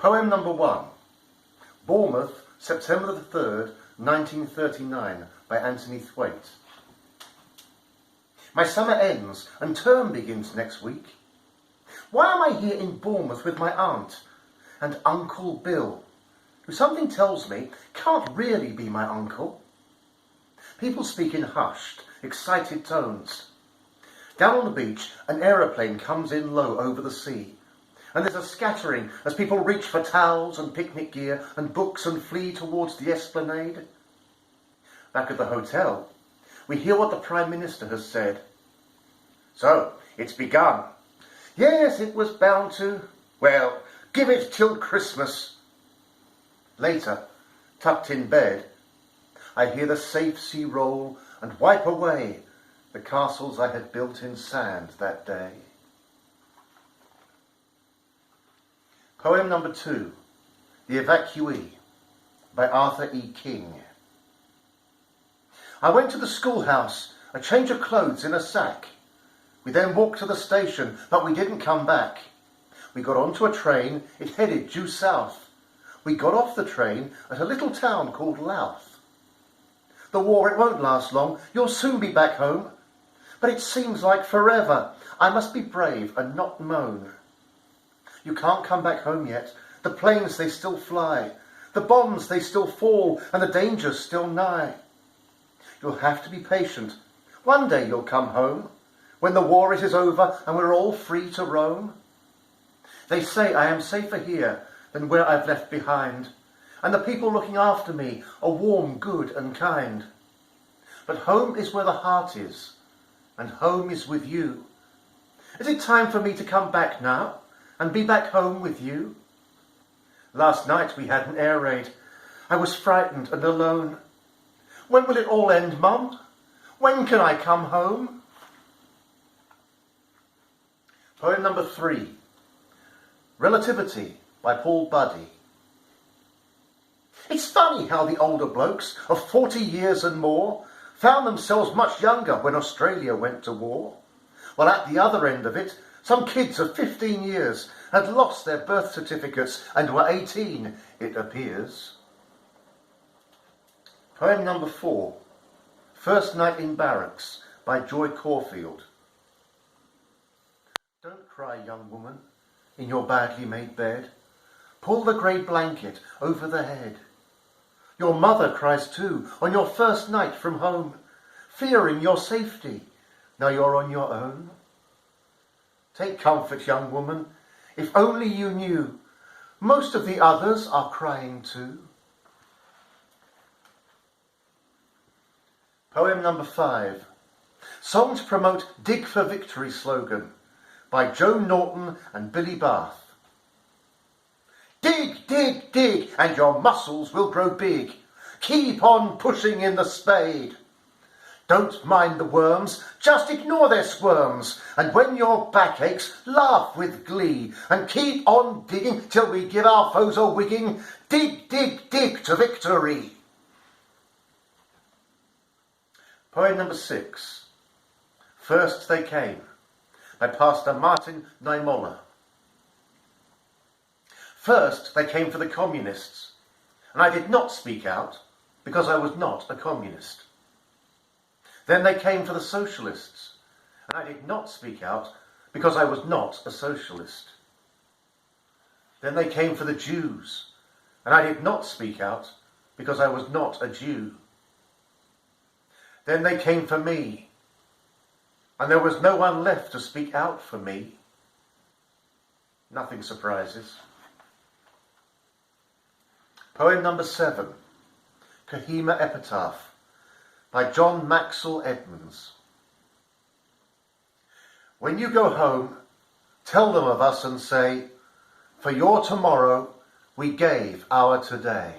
Poem number 1. Bournemouth, September the 3rd, 1939, by Anthony Thwaite. My summer ends and term begins next week. Why am I here in Bournemouth with my aunt and Uncle Bill, who something tells me can't really be my uncle? People speak in hushed, excited tones. Down on the beach, an aeroplane comes in low over the sea, and there's a scattering as people reach for towels and picnic gear and books and flee towards the esplanade. Back at the hotel, we hear what the Prime Minister has said. So, it's begun. Yes, it was bound to. Well, give it till Christmas. Later, tucked in bed, I hear the safe sea roll and wipe away the castles I had built in sand that day. Poem number 2, The Evacuee, by Arthur E. King. I went to the schoolhouse, a change of clothes in a sack. We then walked to the station, but we didn't come back. We got onto a train, it headed due south. We got off the train at a little town called Louth. The war, it won't last long, you'll soon be back home. But it seems like forever. I must be brave and not moan. You can't come back home yet. The planes, they still fly. The bombs, they still fall, and the danger's still nigh. You'll have to be patient. One day you'll come home, when the war it is over and we're all free to roam. They say I am safer here than where I've left behind, and the people looking after me are warm, good and kind. But home is where the heart is, and home is with you. Is it time for me to come back now and be back home with you? Last night we had an air raid. I was frightened and alone. When will it all end, Mum? When can I come home? Poem number 3, Relativity, by Buddee. It's funny how the older blokes of 40 years and more found themselves much younger when Australia went to war. While at the other end of it, some kids of 15 years had lost their birth certificates and were 18, it appears. Poem number 4, First Night in Barracks, by Cornfield. Don't cry, young woman, in your badly made bed. Pull the grey blanket over the head. Your mother cries too on your first night from home, fearing your safety, now you're on your own. Take comfort, young woman, if only you knew, most of the others are crying too. Poem number 5, Song to promote Dig for Victory slogan, by Norton and Billy Bath. Dig, dig, dig, and your muscles will grow big. Keep on pushing in the spade. Don't mind the worms, just ignore their squirms. And when your back aches, laugh with glee. And keep on digging till we give our foes a wigging. Dig, dig, dig to victory. Poem number 6, First They Came, by Pastor Martin Niemoller. First they came for the communists, and I did not speak out because I was not a communist. Then they came for the socialists, and I did not speak out because I was not a socialist. Then they came for the Jews, and I did not speak out because I was not a Jew. Then they came for me, and there was no one left to speak out for me. Nothing surprises. Poem number 7, Kohima Epitaph, by Maxwell Edmonds. When you go home, tell them of us and say, for your tomorrow we gave our today.